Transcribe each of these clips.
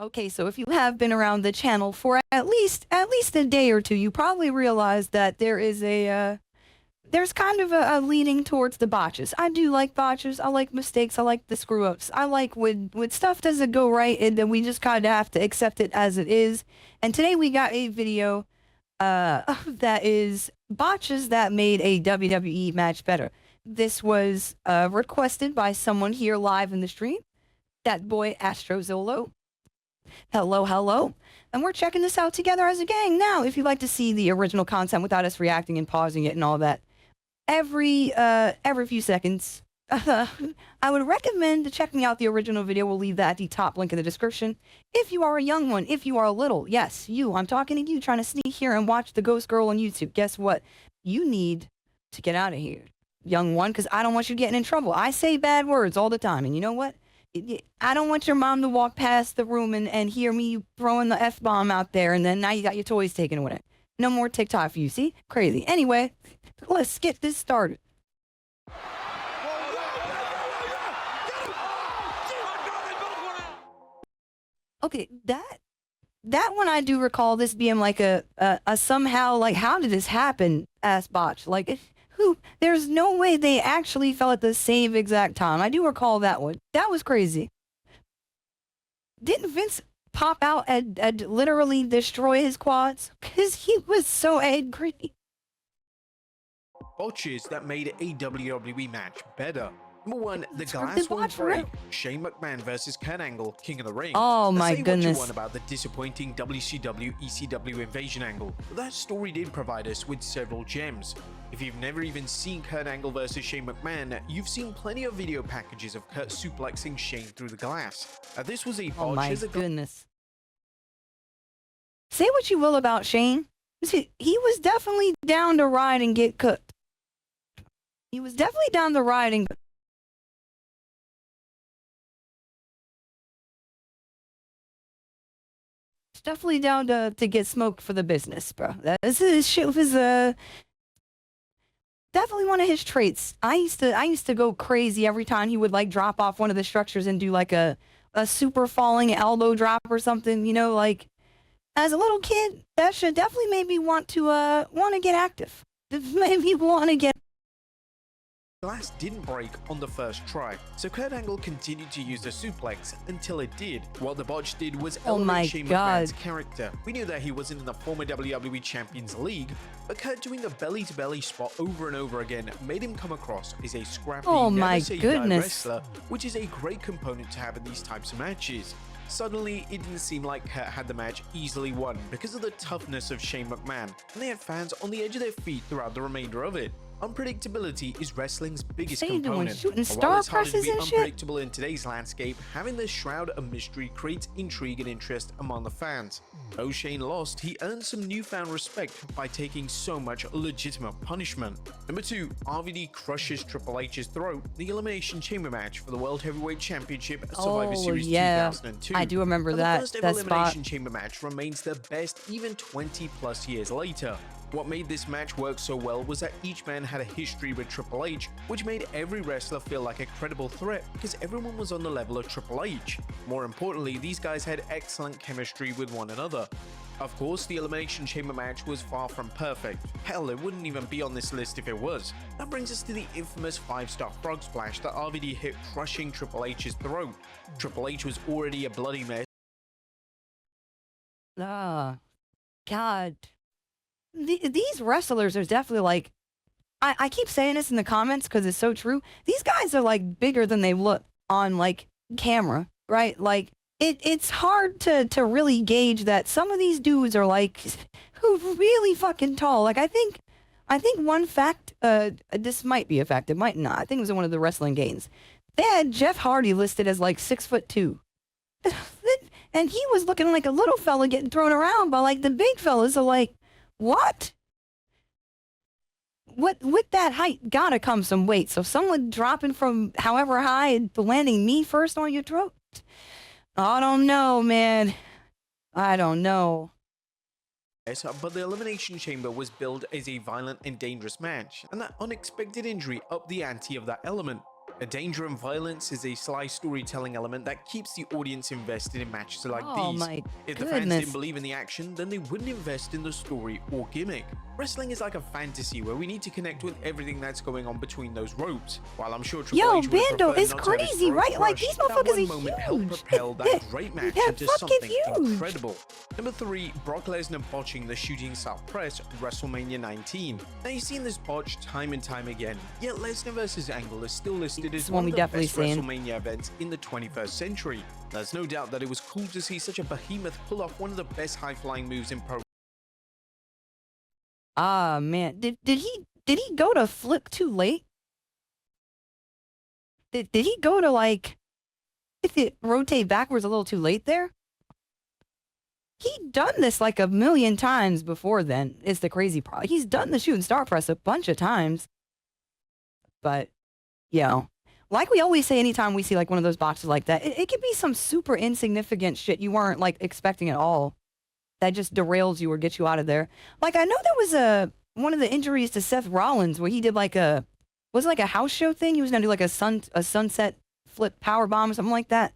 Okay, so if you have been around the channel for at least a day or two, you probably realize that there is there's kind of a leaning towards the botches. I do like botches. I like mistakes. I like the screw ups. I like when stuff doesn't go right and then we just kind of have to accept it as it is. And today we got a video that is botches that made a WWE match better. This was requested by someone here live in the stream. That boy Astrozolo. Hello, hello. And we're checking this out together as a gang. Now, if you'd like to see the original content without us reacting and pausing it and all that, every few seconds, I would recommend checking out the original video. We'll leave that at the top link in the description. If you are a young one, if you are a little, yes, you, I'm talking to you trying to sneak here and watch the Ghost Girl on YouTube. Guess what? You need to get out of here, young one, because I don't want you getting in trouble. I say bad words all the time, and you know what? I don't want your mom to walk past the room and hear me throwing the F-bomb out there, and then now you got your toys taken away. No more TikTok for you, see? Crazy. Anyway, let's get this started. Okay, that one I do recall this being like a somehow, like, how did this happen ass botch? Like, there's no way they actually fell at the same exact time. I do recall that one. That was crazy. Didn't Vince pop out and literally destroy his quads? Because he was so angry. Botches that made a WWE match better. Number 1, the glass won't break. Shane McMahon versus Kurt Angle, King of the Ring. Oh my goodness. Say what you want about the disappointing WCW ECW invasion angle, but that story did provide us with several gems. If you've never even seen Kurt Angle versus Shane McMahon, you've seen plenty of video packages of Kurt suplexing Shane through the glass. This was a botch. Oh my goodness. Say what you will about Shane. He was definitely down to ride and get cooked. He was definitely down to ride and definitely down to get smoked for the business, bro. This shit was definitely one of his traits. I used to go crazy every time he would like drop off one of the structures and do like a super falling elbow drop or something, you know, like as a little kid, that should definitely made me want to get active. It made me want to get glass didn't break on the first try, so Kurt Angle continued to use the suplex until it did. What the botch did was elevate Shane McMahon's character. We knew that he wasn't in the former WWE Champions League, but Kurt doing the belly-to-belly spot over and over again made him come across as a scrappy, wrestler, which is a great component to have in these types of matches. Suddenly, it didn't seem like Kurt had the match easily won because of the toughness of Shane McMahon, and they had fans on the edge of their feet throughout the remainder of it. Unpredictability is wrestling's biggest component. Shooting star presses and shit. Unpredictable in today's landscape, having this shroud of mystery creates intrigue and interest among the fans. Though Shane lost, he earned some newfound respect by taking so much legitimate punishment. Number 2, RVD crushes Triple H's throat, the Elimination Chamber match for the World Heavyweight Championship at Survivor Series 2002. I do remember that. The first ever Elimination Chamber match remains the best even 20 plus years later. What made this match work so well was that each man had a history with Triple H, which made every wrestler feel like a credible threat because everyone was on the level of Triple H. More importantly, these guys had excellent chemistry with one another. Of course, the Elimination Chamber match was far from perfect. Hell, it wouldn't even be on this list if it was. That brings us to the infamous 5-star frog splash that RVD hit, crushing Triple H's throat. Triple H was already a bloody mess. God. These wrestlers are definitely like, I keep saying this in the comments because it's so true. These guys are like bigger than they look on like camera, right? Like it's hard to really gauge that some of these dudes are like really fucking tall. Like I think one fact, this might be a fact, it might not. I think it was in one of the wrestling games. They had Jeff Hardy listed as like 6'2". And he was looking like a little fella getting thrown around by like the big fellas are like, what? With that height, gotta come some weight. So someone dropping from however high and landing me first on your throat? I don't know, man. I don't know. But the Elimination Chamber was billed as a violent and dangerous match, and that unexpected injury upped the ante of that element. A danger and violence is a sly storytelling element that keeps the audience invested in matches like Oh these. my If the fans didn't believe in the action, then they wouldn't invest in the story or gimmick. Wrestling is like a fantasy where we need to connect with everything that's going on between those ropes. While I'm sure Triple H would Bando prefer is not to have his crazy, throat right? Like, crushed, these that motherfuckers one are moment huge. helped propel that great match They're into fucking something huge. incredible. Number 3, Brock Lesnar botching the shooting star press WrestleMania 19. Now you've seen this botch time and time again, yet Lesnar vs Angle is still listed as one of the best WrestleMania events in the 21st century. There's no doubt that it was cool to see such a behemoth pull off one of the best high-flying moves in pro. Ah, man. Did he go to flip too late? Did he go to, like, if it rotate backwards a little too late there? He'd done this like a million times before then, is the crazy part. He's done the shooting star press a bunch of times. But, you know, like we always say anytime we see like one of those boxes like that, it could be some super insignificant shit you weren't like expecting at all that just derails you or gets you out of there. Like, I know there was one of the injuries to Seth Rollins where he did like was it like a house show thing? He was gonna do like a sunset flip power bomb or something like that.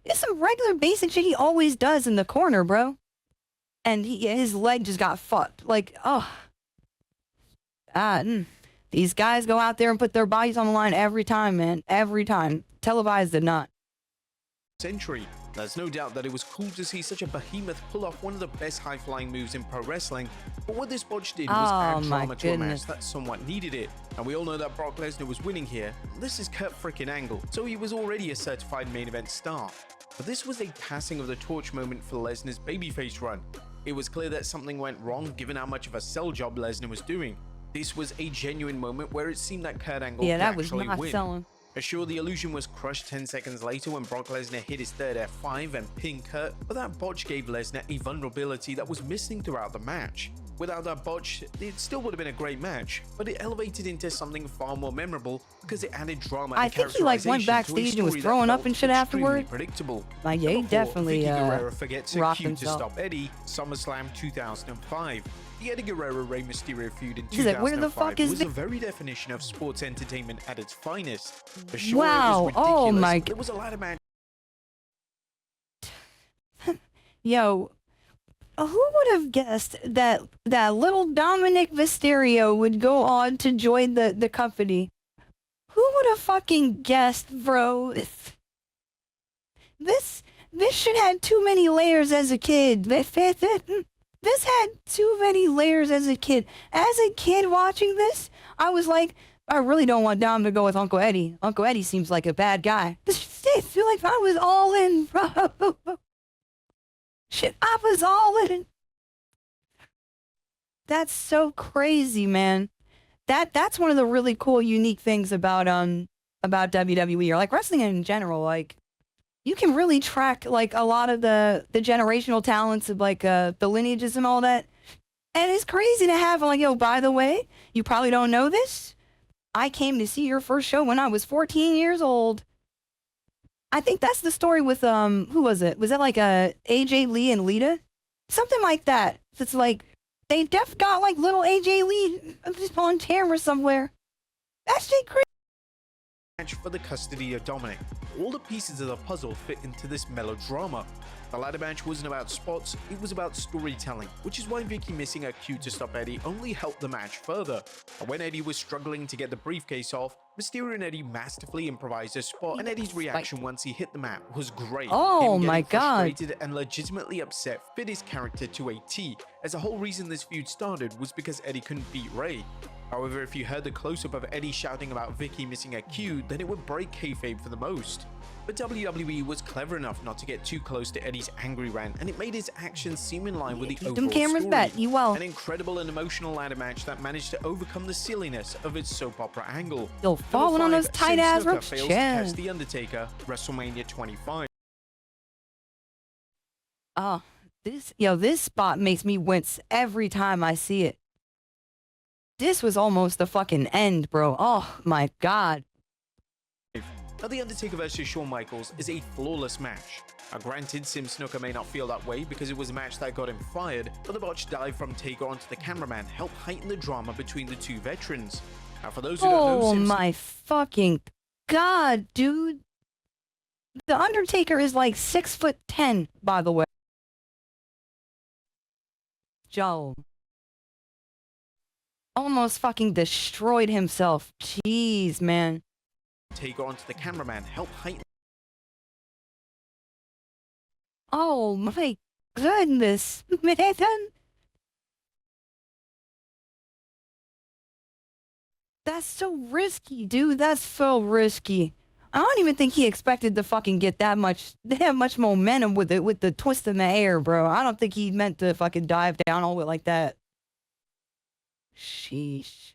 It's some regular basic shit he always does in the corner, bro. And his leg just got fucked. Like, these guys go out there and put their bodies on the line every time, man. Every time. Televised or not. Century. There's no doubt that it was cool to see such a behemoth pull off one of the best high-flying moves in pro wrestling, but what this botch did was add drama to a match that somewhat needed it. And we all know that Brock Lesnar was winning here. This is Kurt frickin' Angle, so he was already a certified main event star. But this was a passing of the torch moment for Lesnar's babyface run. It was clear that something went wrong given how much of a sell job Lesnar was doing. This was a genuine moment where it seemed that Kurt Angle could actually win. Selling. Sure, the illusion was crushed 10 seconds later when Brock Lesnar hit his third F5 and pinned Kurt, but that botch gave Lesnar a vulnerability that was missing throughout the match. Without that botch, it still would have been a great match, but it elevated into something far more memorable because it added drama and I think he like went backstage and was throwing up and shit afterward. Predictable. Like, yeah, he definitely forgets a cue to stop Eddie, SummerSlam 2005. The Eddie Guerrero-Rey Mysterio feud in 2005 where the fuck is was the very definition of sports entertainment at its finest. For sure, wow, it was ridiculous. Oh my god. There was a lot of match. Yo, who would have guessed that little Dominic Mysterio would go on to join the company? Who would have fucking guessed, bro? This shit had too many layers as a kid. This had too many layers as a kid. As a kid watching this, I was like, I really don't want Dom to go with Uncle Eddie. Uncle Eddie seems like a bad guy. I feel like I was all in, bro. Shit, I was all in. That's so crazy, man. That's one of the really cool, unique things about WWE or like wrestling in general. Like, you can really track like a lot of the generational talents of like the lineages and all that. And it's crazy to have like, yo, by the way, you probably don't know this. I came to see your first show when I was 14 years old. I think that's the story with who was it? Was that like AJ Lee and Lita? Something like that. It's like they def got like little AJ Lee just on camera somewhere. That shit crazy. Match for the custody of Dominic. All the pieces of the puzzle fit into this melodrama. The ladder match wasn't about spots, it was about storytelling, which is why Vicky missing a cue to stop Eddie only helped the match further. And when Eddie was struggling to get the briefcase off, Mysterio and Eddie masterfully improvised a spot, and Eddie's reaction once he hit the mat was great. Oh my god. Frustrated and legitimately upset fit his character to a T, as the whole reason this feud started was because Eddie couldn't beat Ray. However, if you heard the close-up of Eddie shouting about Vicky missing a cue, then it would break kayfabe for the most. But WWE was clever enough not to get too close to Eddie's angry rant, and it made his actions seem in line with the overall story. An incredible and emotional ladder match that managed to overcome the silliness of its soap opera angle. Still falling on those tight-ass ropes. Fails to catch The Undertaker, WrestleMania 25. Oh, this spot makes me wince every time I see it. This was almost the fucking end, bro. Oh my god. Now, The Undertaker vs. Shawn Michaels is a flawless match. Now, granted, Sim Snooker may not feel that way because it was a match that got him fired, but the botch dive from Taker onto the cameraman helped heighten the drama between the two veterans. Now, for those who don't know, my fucking god, dude. The Undertaker is like 6'10", by the way. Joe. Almost fucking destroyed himself. Jeez, man. Taker onto the cameraman, help heighten. Oh my goodness, man. That's so risky, dude. That's so risky. I don't even think he expected to fucking get that much momentum with it, with the twist in the air, bro. I don't think he meant to fucking dive down all the way like that. Sheesh.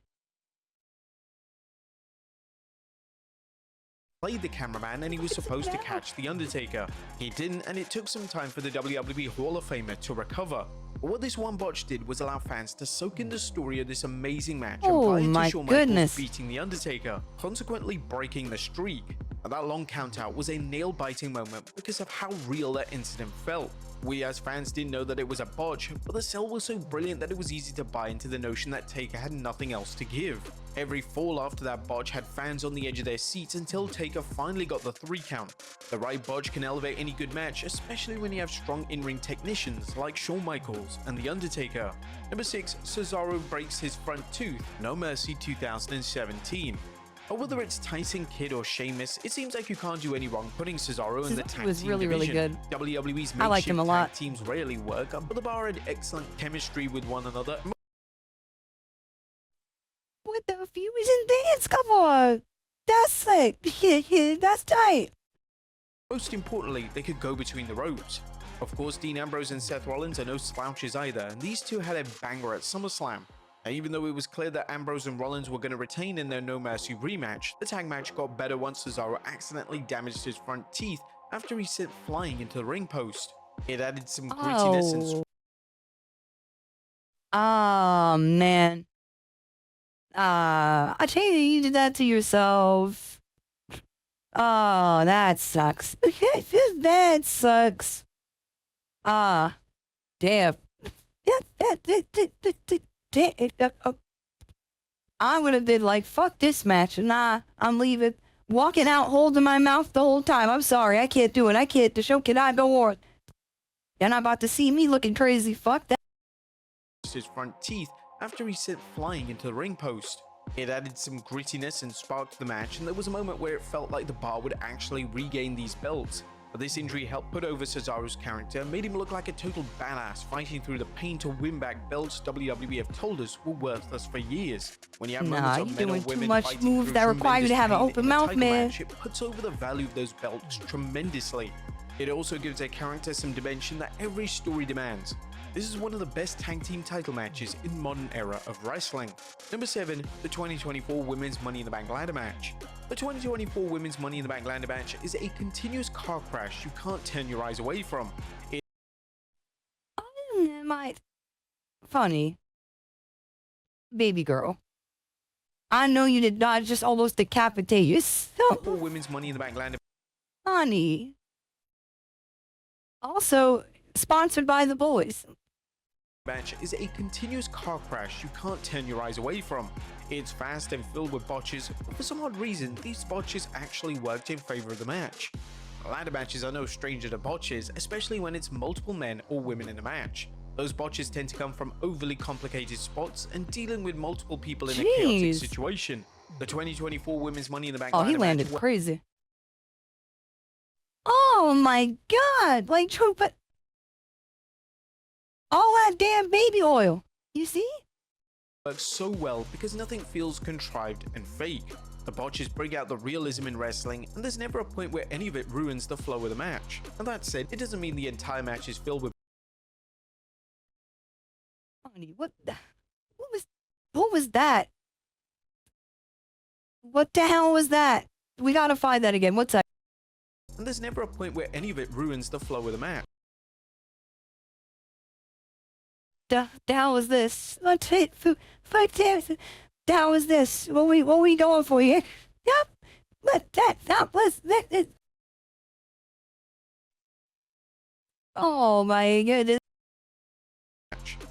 Played the cameraman and he was supposed to catch the Undertaker. He didn't, and it took some time for the WWE Hall of Famer to recover. But what this one botch did was allow fans to soak in the story of this amazing match and buy into Shawn Michaels beating the Undertaker, consequently breaking the streak. And that long countout was a nail-biting moment because of how real that incident felt. We as fans didn't know that it was a botch, but the sell was so brilliant that it was easy to buy into the notion that Taker had nothing else to give. Every fall after that botch had fans on the edge of their seats until Taker finally got the 3 count. The right botch can elevate any good match, especially when you have strong in-ring technicians like Shawn Michaels and The Undertaker. Number 6, Cesaro breaks his front tooth, No Mercy 2017. But whether it's Tyson Kidd or Sheamus, it seems like you can't do any wrong putting Cesaro in the tag team division. Really good. WWE's I liked him a lot. tag teams rarely work, but the bar had excellent chemistry with one another. What the fuse and dance? Come on, that's sick. Yeah, that's tight. Most importantly, they could go between the ropes. Of course, Dean Ambrose and Seth Rollins are no slouches either, and these two had a banger at SummerSlam. Now, even though it was clear that Ambrose and Rollins were going to retain in their No Mercy rematch, the tag match got better once Cesaro accidentally damaged his front teeth after he sent flying into the ring post. It added some grittiness and... Oh, man. I tell you did that to yourself. Oh, that sucks. That sucks. Damn. I would have been like, fuck this match. Nah, I'm leaving. Walking out, holding my mouth the whole time. I'm sorry, I can't do it. I can't. The show cannot go on. You're not about to see me looking crazy. Fuck that. His front teeth after he sent flying into the ring post. It added some grittiness and spark to the match, and there was a moment where it felt like the bar would actually regain these belts. But this injury helped put over Cesaro's character and made him look like a total badass fighting through the pain to win back belts WWE have told us were worthless for years. When you have moments of men or women too much moves that require you to have an open mouth, man. Match, it puts over the value of those belts tremendously. It also gives a character some dimension that every story demands. This is one of the best tag team title matches in modern era of wrestling. Number 7, the 2024 Women's Money in the Bank ladder match. The 2024 Women's Money in the Bank ladder match is a continuous car crash you can't turn your eyes away from. Funny. Baby girl. I know you did not just almost decapitate yourself. Women's Money in the Bank ladder. Honey. Also, sponsored by the boys. Match is a continuous car crash you can't turn your eyes away from. It's fast and filled with botches, but for some odd reason, these botches actually worked in favor of the match. Ladder matches are no stranger to botches, especially when it's multiple men or women in a match. Those botches tend to come from overly complicated spots and dealing with multiple people in a chaotic situation. The 2024 Women's Money in the Bank ladder he landed crazy. Oh my god! Like, but all that damn baby oil. You see? Works so well because nothing feels contrived and fake. The botches bring out the realism in wrestling, and there's never a point where any of it ruins the flow of the match. And that said, it doesn't mean the entire match is filled with... Honey, what was that? What the hell was that? We gotta find that again. What's that? And there's never a point where any of it ruins the flow of the match. The hell was this? The hell was this? What we going for here? Yep. Oh my goodness.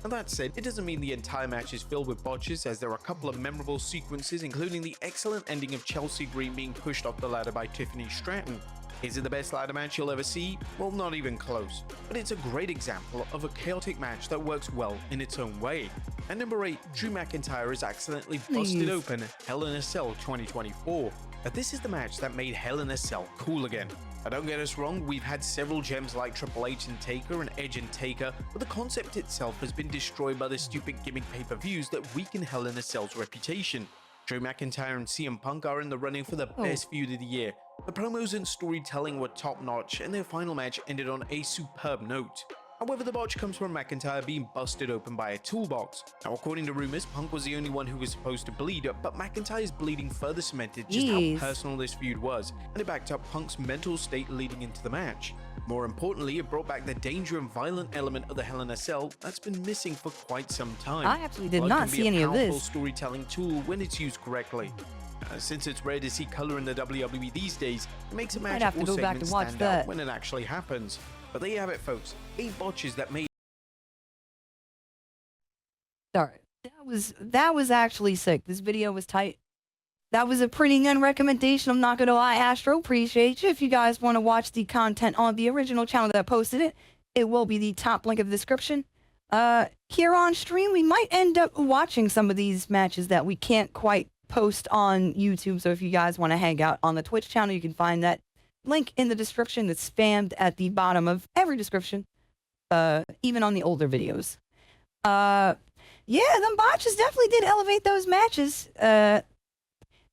And that said, it doesn't mean the entire match is filled with botches, as there are a couple of memorable sequences, including the excellent ending of Chelsea Green being pushed off the ladder by Tiffany Stratton. Is it the best ladder match you'll ever see? Well, not even close. But it's a great example of a chaotic match that works well in its own way. At number 8, Drew McIntyre is accidentally busted open Hell in a Cell 2024. Now, this is the match that made Hell in a Cell cool again. Now, don't get us wrong, we've had several gems like Triple H and Taker and Edge and Taker, but the concept itself has been destroyed by the stupid gimmick pay-per-views that weaken Hell in a Cell's reputation. Drew McIntyre and CM Punk are in the running for the best feud of the year. The promos and storytelling were top-notch, and their final match ended on a superb note. However, the botch comes from McIntyre being busted open by a toolbox. Now, according to rumors, Punk was the only one who was supposed to bleed, but McIntyre's bleeding further cemented just how personal this feud was, and it backed up Punk's mental state leading into the match. More importantly, it brought back the danger and violent element of the Hell in a Cell that's been missing for quite some time. I actually did not see any of this. Blood can be a powerful storytelling tool when it's used correctly. Since it's rare to see color in the WWE these days, it makes a match or segment stand out when it actually happens. But there you have it, folks. 8 botches that made... Sorry, that was actually sick. This video was tight. That was a pretty good recommendation. I'm not gonna lie, Astro. Appreciate you. If you guys want to watch the content on the original channel that posted it, it will be the top link of the description. Here on stream, we might end up watching some of these matches that we can't quite post on YouTube. So if you guys want to hang out on the Twitch channel, you can find that link in the description that's spammed at the bottom of every description, even on the older videos. Yeah, them botches definitely did elevate those matches. I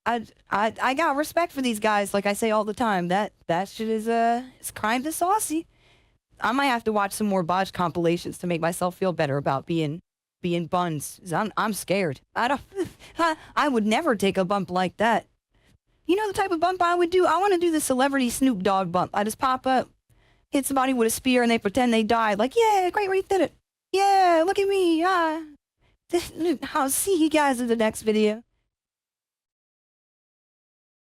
got respect for these guys, like I say all the time. That shit is it's kind of saucy. I might have to watch some more botch compilations to make myself feel better about being buns. I'm scared. I would never take a bump like that. You know the type of bump I would do? I want to do the celebrity Snoop Dogg bump. I just pop up, hit somebody with a spear, and they pretend they died. Like, yeah, Cratewraith did it. Yeah, look at me. I'll see you guys in the next video.